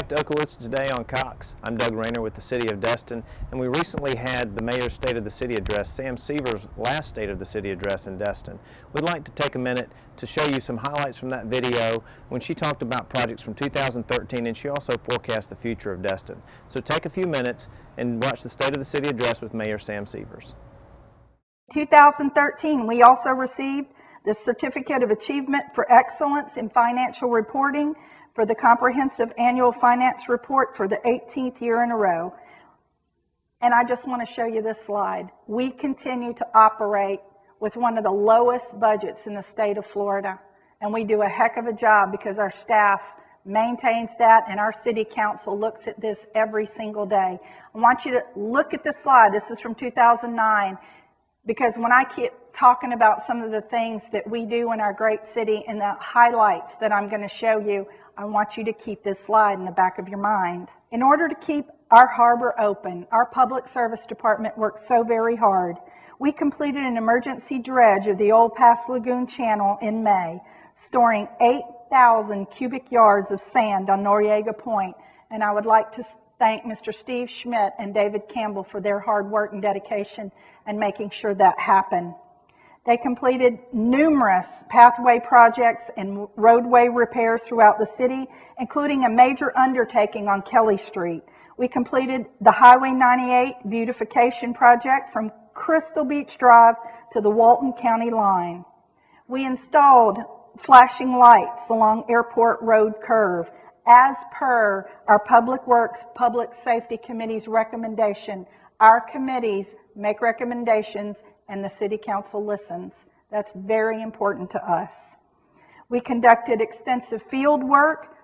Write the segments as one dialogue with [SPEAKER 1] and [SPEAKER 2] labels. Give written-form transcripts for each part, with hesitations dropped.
[SPEAKER 1] back to Okaloosa Today on Cox. I'm Doug Rayner with the City of Destin, and we recently had the Mayor's State of the City Address, Sam Seevers' last State of the City Address in Destin. We'd like to take a minute to show you some highlights from that video when she talked about projects from 2013, and she also forecast the future of Destin. So take a few minutes and watch the State of the City Address with Mayor Sam Seevers.
[SPEAKER 2] 2013, we also received the Certificate of Achievement for Excellence in Financial Reporting for the Comprehensive Annual Finance Report for the 18th year in a row. And I just want to show you this slide. We continue to operate with one of the lowest budgets in the state of Florida. And we do a heck of a job because our staff maintains that and our city council looks at this every single day. I want you to look at this slide. This is from 2009. Because when I keep talking about some of the things that we do in our great city and the highlights that I'm going to show you, I want you to keep this slide in the back of your mind. In order to keep our harbor open, our public service department worked so very hard. We completed an emergency dredge of the Old Pass Lagoon Channel in May, storing 8,000 cubic yards of sand on Noriega Point. And I would like to thank Mr. Steve Schmidt and David Campbell for their hard work and dedication and making sure that happened. They completed numerous pathway projects and roadway repairs throughout the city, including a major undertaking on Kelly Street. We completed the Highway 98 beautification project from Crystal Beach Drive to the Walton County line. We installed flashing lights along Airport Road curve as per our Public Works Public Safety Committee's recommendation. Our committees make recommendations and the City Council listens. That's very important to us. We conducted extensive field work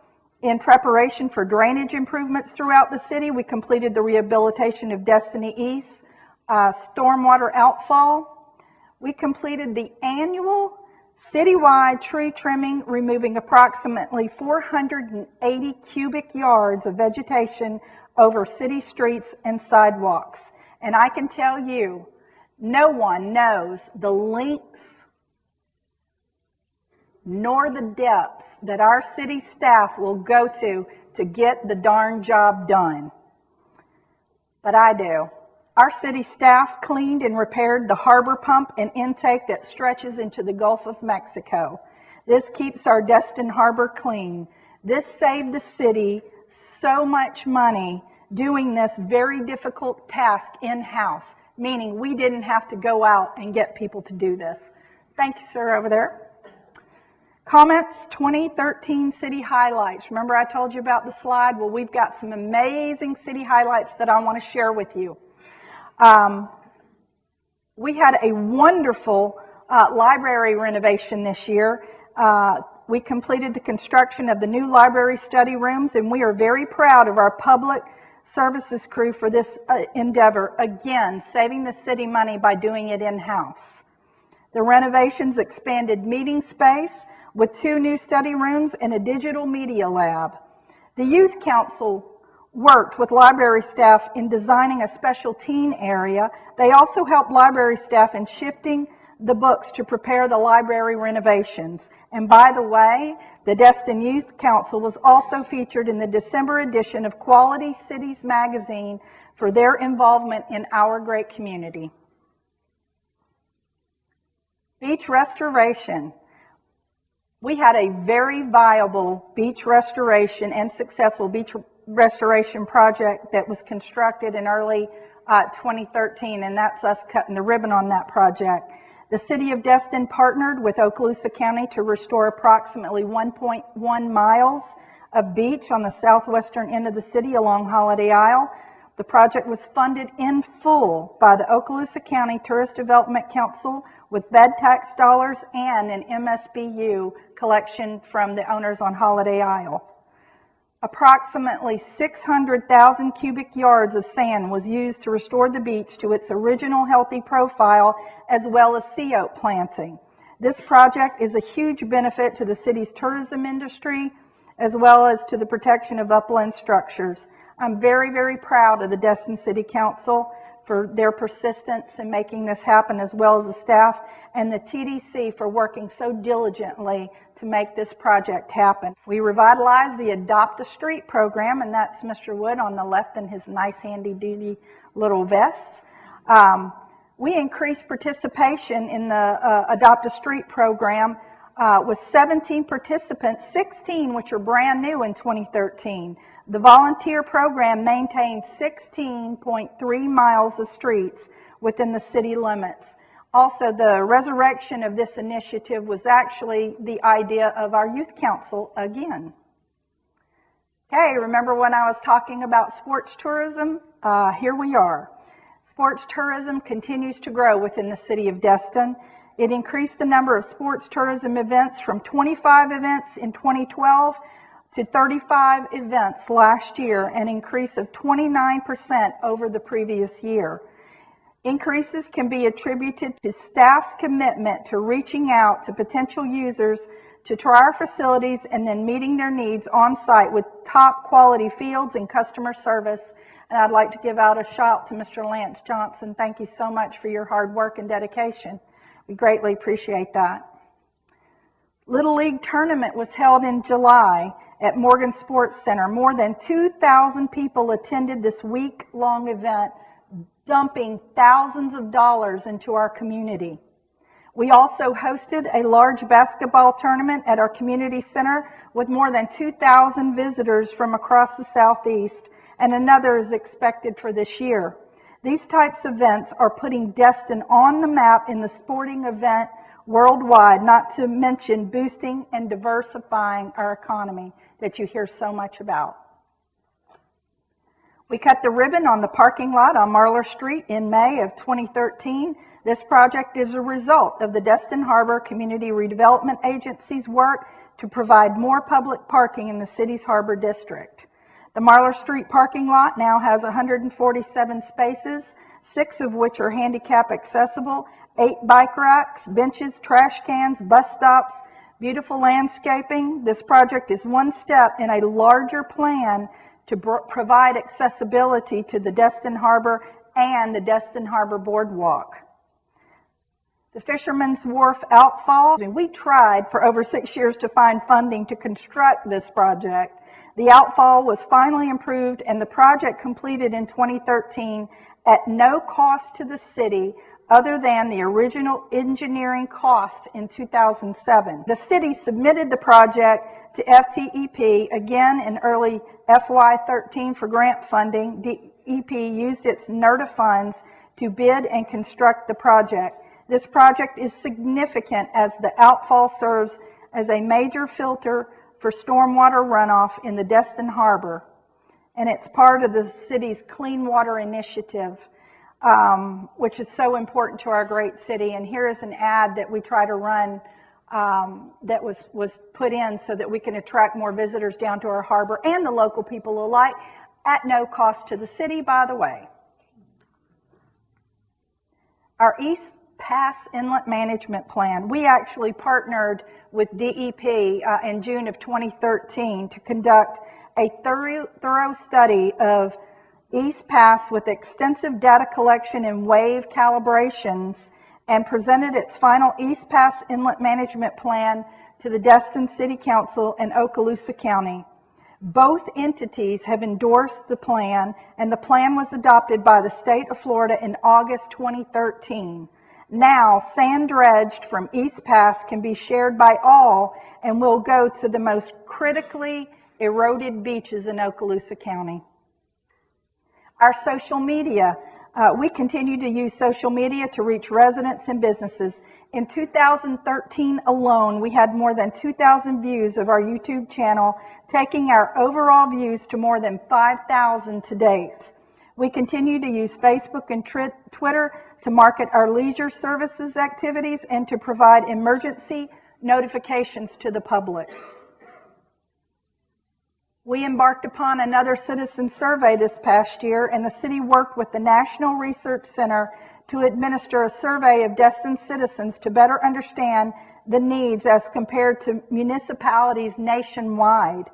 [SPEAKER 2] in preparation for drainage improvements throughout the city. We completed the rehabilitation of Destiny East, stormwater outfall. We completed the annual citywide tree trimming, removing approximately 480 cubic yards of vegetation over city streets and sidewalks. And I can tell you, no one knows the lengths nor the depths that our city staff will go to get the darn job done. But I do. Our city staff cleaned and repaired the harbor pump and intake that stretches into the Gulf of Mexico. This keeps our Destin harbor clean. This saved the city so much money doing this very difficult task in-house, meaning we didn't have to go out and get people to do this. Thank you, sir, over there. Comments, 2013 city highlights. Remember I told you about the slide? Well, we've got some amazing city highlights that I want to share with you. We had a wonderful library renovation this year. We completed the construction of the new library study rooms, and we are very proud of our public services crew for this endeavor, again, saving the city money by doing it in-house. The renovations expanded meeting space with 2 new study rooms and a digital media lab. The Youth Council worked with library staff in designing a special teen area. They also helped library staff in shifting the books to prepare the library renovations. And by the way, the Destin Youth Council was also featured in the December edition of Quality Cities magazine for their involvement in our great community. Beach restoration. We had a very viable beach restoration and successful beach restoration project that was constructed in early 2013, and that's us cutting the ribbon on that project. The City of Destin partnered with Okaloosa County to restore approximately 1.1 miles of beach on the southwestern end of the city along Holiday Isle. The project was funded in full by the Okaloosa County Tourist Development Council with bed tax dollars and an MSBU collection from the owners on Holiday Isle. Approximately 600,000 cubic yards of sand was used to restore the beach to its original healthy profile, as well as sea oak planting. This project is a huge benefit to the city's tourism industry, as well as to the protection of upland structures. I'm very, very proud of the Destin City Council for their persistence in making this happen, as well as the staff, and the TDC for working so diligently to make this project happen. We revitalized the Adopt a Street program, and that's Mr. Wood on the left in his nice handy-duty little vest. We increased participation in the Adopt a Street program with 17 participants, 16 which are brand new in 2013. The volunteer program maintained 16.3 miles of streets within the city limits. Also, the resurrection of this initiative was actually the idea of our youth council again. Okay, remember when I was talking about sports tourism? Here we are. Sports tourism continues to grow within the city of Destin. It increased the number of sports tourism events from 25 events in 2012 to 35 events last year, an increase of 29% over the previous year. Increases can be attributed to staff's commitment to reaching out to potential users to try our facilities and then meeting their needs on site with top quality fields and customer service. And I'd like to give out a shout to Mr. Lance Johnson. Thank you so much for your hard work and dedication. We greatly appreciate that. Little League tournament was held in July at Morgan Sports Center. More than 2,000 people attended this week-long event, dumping thousands of dollars into our community. We also hosted a large basketball tournament at our community center with more than 2,000 visitors from across the Southeast, and another is expected for this year. These types of events are putting Destin on the map in the sporting event worldwide, not to mention boosting and diversifying our economy that you hear so much about. We cut the ribbon on the parking lot on Marler Street in May of 2013. This project is a result of the Destin Harbor Community Redevelopment Agency's work to provide more public parking in the city's harbor district. The Marler Street parking lot now has 147 spaces, 6 of which are handicap accessible, 8 bike racks, benches, trash cans, bus stops, beautiful landscaping. This project is one step in a larger plan to provide accessibility to the Destin Harbor and the Destin Harbor Boardwalk. The Fisherman's Wharf outfall, we tried for over 6 years to find funding to construct this project. The outfall was finally improved and the project completed in 2013 at no cost to the city other than the original engineering cost in 2007. The city submitted the project to FTEP again in early FY13 for grant funding. DEP used its NERDA funds to bid and construct the project. This project is significant as the outfall serves as a major filter for stormwater runoff in the Destin Harbor, and it's part of the city's Clean Water Initiative, which is so important to our great city. And here is an ad that we try to run that was put in so that we can attract more visitors down to our harbor and the local people alike at no cost to the city, by the way. Our East Pass Inlet Management Plan. We actually partnered with DEP in June of 2013 to conduct a thorough study of East Pass with extensive data collection and wave calibrations, and presented its final East Pass Inlet Management Plan to the Destin City Council and Okaloosa County. Both entities have endorsed the plan, and the plan was adopted by the state of Florida in August 2013. Now, sand dredged from East Pass can be shared by all and will go to the most critically eroded beaches in Okaloosa County. Our social media. We continue to use social media to reach residents and businesses. In 2013 alone, we had more than 2,000 views of our YouTube channel, taking our overall views to more than 5,000 to date. We continue to use Facebook and Twitter to market our leisure services activities and to provide emergency notifications to the public. We embarked upon another citizen survey this past year, and the city worked with the National Research Center to administer a survey of Destin citizens to better understand the needs as compared to municipalities nationwide.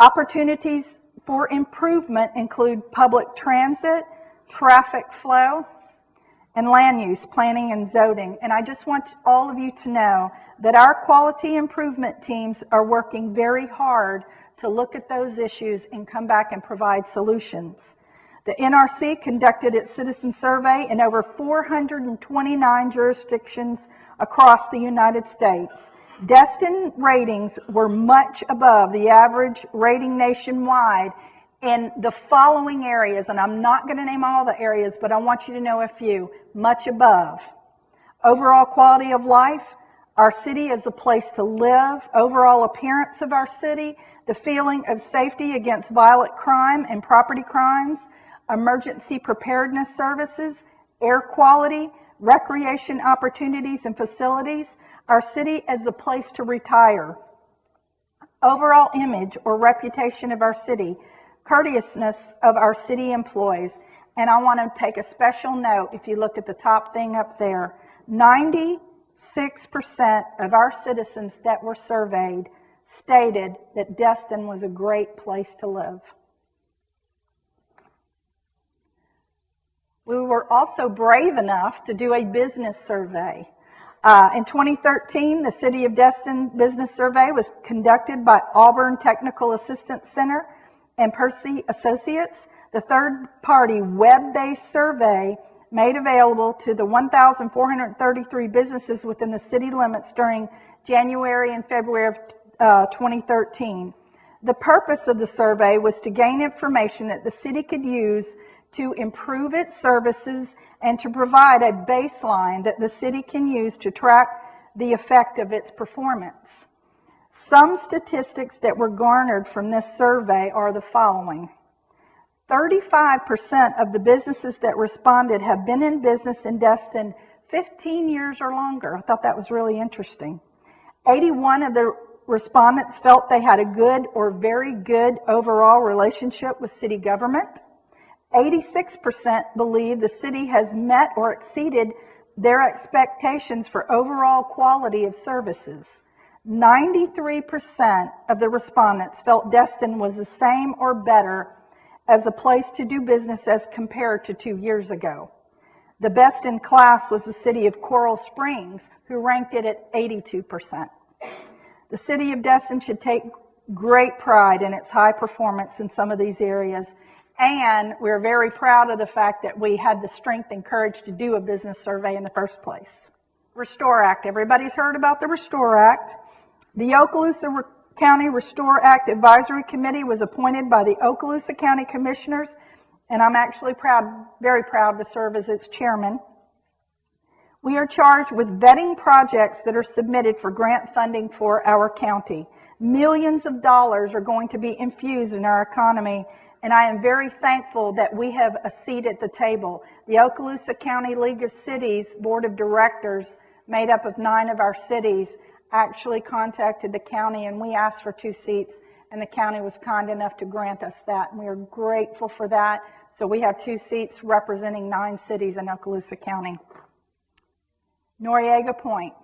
[SPEAKER 2] Opportunities for improvement include public transit, traffic flow, and land use planning and zoning. And I just want all of you to know that our quality improvement teams are working very hard to look at those issues and come back and provide solutions. The NRC conducted its citizen survey in over 429 jurisdictions across the United States. Destin ratings were much above the average rating nationwide in the following areas, and I'm not going to name all the areas, but I want you to know a few. Much above. Overall quality of life, our city is a place to live, overall appearance of our city, the feeling of safety against violent crime and property crimes, emergency preparedness services, air quality, recreation opportunities and facilities, our city as a place to retire, overall image or reputation of our city, courteousness of our city employees. And I want to take a special note, if you look at the top thing up there, 96% of our citizens that were surveyed stated that Destin was a great place to live. We were also brave enough to do a business survey. In 2013, the City of Destin Business Survey was conducted by Auburn Technical Assistance Center and Percy Associates. The third-party web-based survey made available to the 1,433 businesses within the city limits during January and February of 2013. The purpose of the survey was to gain information that the city could use to improve its services and to provide a baseline that the city can use to track the effect of its performance. Some statistics that were garnered from this survey are the following. 35% of the businesses that responded have been in business in Destin 15 years or longer. I thought that was really interesting. 81 of the respondents felt they had a good or very good overall relationship with city government. 86% believe the city has met or exceeded their expectations for overall quality of services. 93% of the respondents felt Destin was the same or better as a place to do business as compared to 2 years ago. The best in class was the city of Coral Springs, who ranked it at 82%. The city of Destin should take great pride in its high performance in some of these areas. And we're very proud of the fact that we had the strength and courage to do a business survey in the first place. Restore Act. Everybody's heard about the Restore Act. The Okaloosa County Restore Act Advisory Committee was appointed by the Okaloosa County Commissioners, and I'm actually very proud to serve as its chairman. We are charged with vetting projects that are submitted for grant funding for our county. Millions of dollars are going to be infused in our economy, and I am very thankful that we have a seat at the table. The Okaloosa County League of Cities Board of Directors, made up of 9 of our cities, actually contacted the county, and we asked for 2 seats, and the county was kind enough to grant us that, and we are grateful for that. So we have 2 seats representing 9 cities in Okaloosa County. Noriega Point.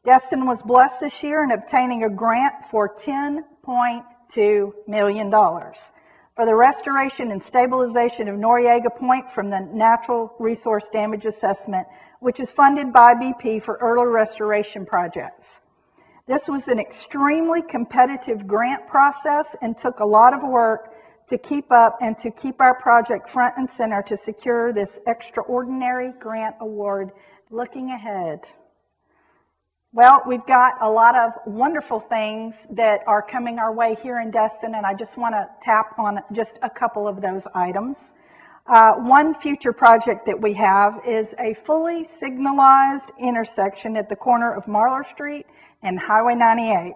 [SPEAKER 2] Destin was blessed this year in obtaining a grant for $10.2 million. For the restoration and stabilization of Noriega Point from the Natural Resource Damage Assessment, which is funded by BP for early restoration projects. This was an extremely competitive grant process and took a lot of work to keep up and to keep our project front and center to secure this extraordinary grant award. Looking ahead. Well, we've got a lot of wonderful things that are coming our way here in Destin, and I just want to tap on just a couple of those items. One future project that we have is a fully signalized intersection at the corner of Marlar Street and Highway 98.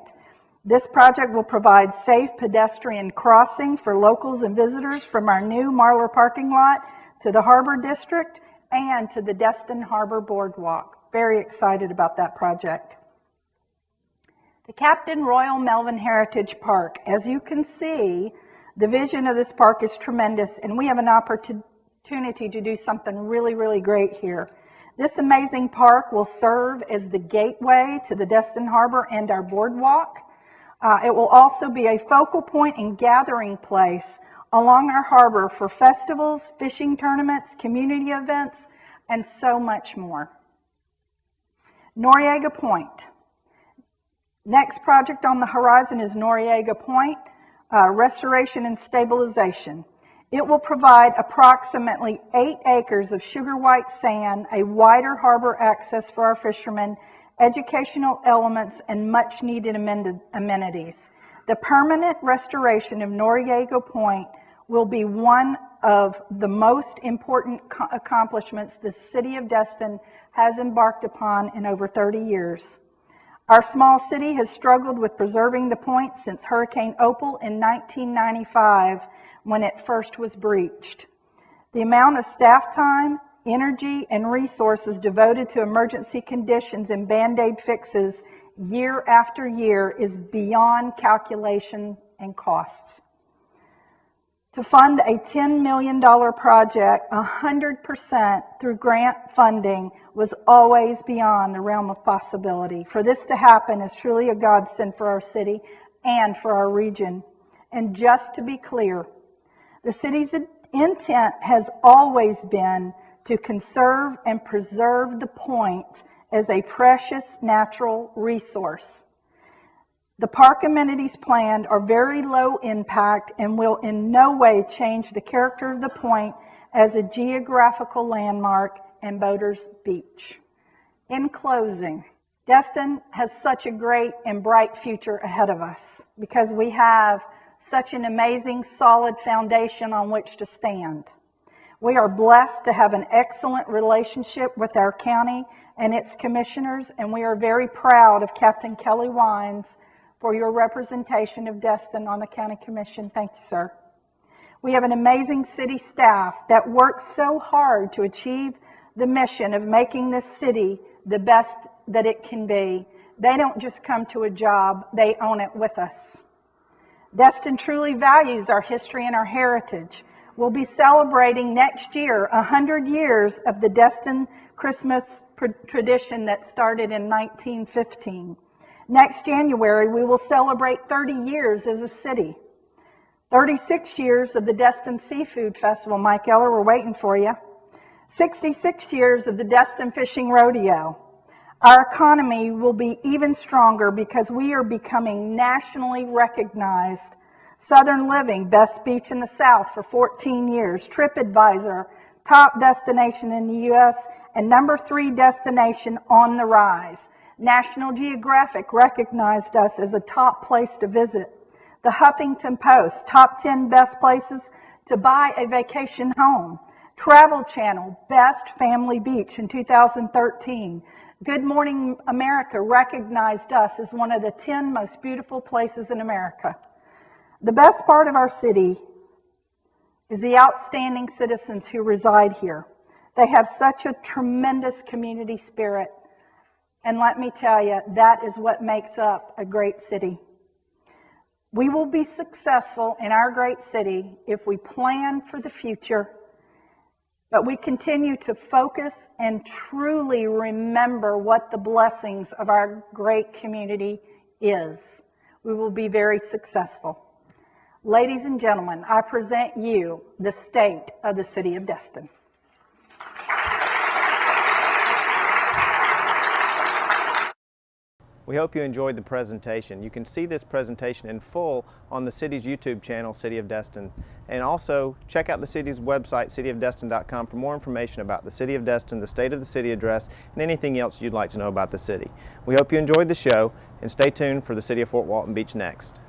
[SPEAKER 2] This project will provide safe pedestrian crossing for locals and visitors from our new Marlar parking lot to the Harbor District and to the Destin Harbor Boardwalk. Very excited about that project. The Captain Royal Melvin Heritage Park. As you can see, the vision of this park is tremendous, and we have an opportunity to do something really, really great here. This amazing park will serve as the gateway to the Destin Harbor and our boardwalk. It will also be a focal point and gathering place along our harbor for festivals, fishing tournaments, community events, and so much more. Noriega Point. Next project on the horizon is Noriega Point, restoration and stabilization. It will provide approximately 8 acres of sugar white sand, a wider harbor access for our fishermen, educational elements, and much needed amenities. The permanent restoration of Noriega Point will be one of the most important accomplishments the City of Destin has embarked upon in over 30 years. Our small city has struggled with preserving the point since Hurricane Opal in 1995 when it first was breached. The amount of staff time, energy, and resources devoted to emergency conditions and Band-Aid fixes year after year is beyond calculation and costs. To fund a $10 million project 100% through grant funding was always beyond the realm of possibility. For this to happen is truly a godsend for our city and for our region. And just to be clear, the city's intent has always been to conserve and preserve the point as a precious natural resource. The park amenities planned are very low impact and will in no way change the character of the point as a geographical landmark and boaters' beach. In closing, Destin has such a great and bright future ahead of us because we have such an amazing, solid foundation on which to stand. We are blessed to have an excellent relationship with our county and its commissioners, and we are very proud of Captain Kelly Wines for your representation of Destin on the County Commission. Thank you, sir. We have an amazing city staff that works so hard to achieve the mission of making this city the best that it can be. They don't just come to a job, they own it with us. Destin truly values our history and our heritage. We'll be celebrating next year 100 years of the Destin Christmas tradition that started in 1915. Next January, we will celebrate 30 years as a city. 36 years of the Destin Seafood Festival. Mike Eller, we're waiting for you. 66 years of the Destin Fishing Rodeo. Our economy will be even stronger because we are becoming nationally recognized. Southern Living, best beach in the South for 14 years. TripAdvisor, top destination in the U.S. and #3 destination on the rise. National Geographic recognized us as a top place to visit. The Huffington Post, top 10 best places to buy a vacation home. Travel Channel, best family beach in 2013. Good Morning America recognized us as one of the 10 most beautiful places in America. The best part of our city is the outstanding citizens who reside here. They have such a tremendous community spirit. And let me tell you, that is what makes up a great city. We will be successful in our great city if we plan for the future, but we continue to focus and truly remember what the blessings of our great community is. We will be very successful. Ladies and gentlemen, I present you the state of the City of Destin.
[SPEAKER 1] We hope you enjoyed the presentation. You can see this presentation in full on the city's YouTube channel, City of Destin. And also check out the city's website, cityofdestin.com, for more information about the City of Destin, the State of the City address, and anything else you'd like to know about the city. We hope you enjoyed the show, and stay tuned for the City of Fort Walton Beach next.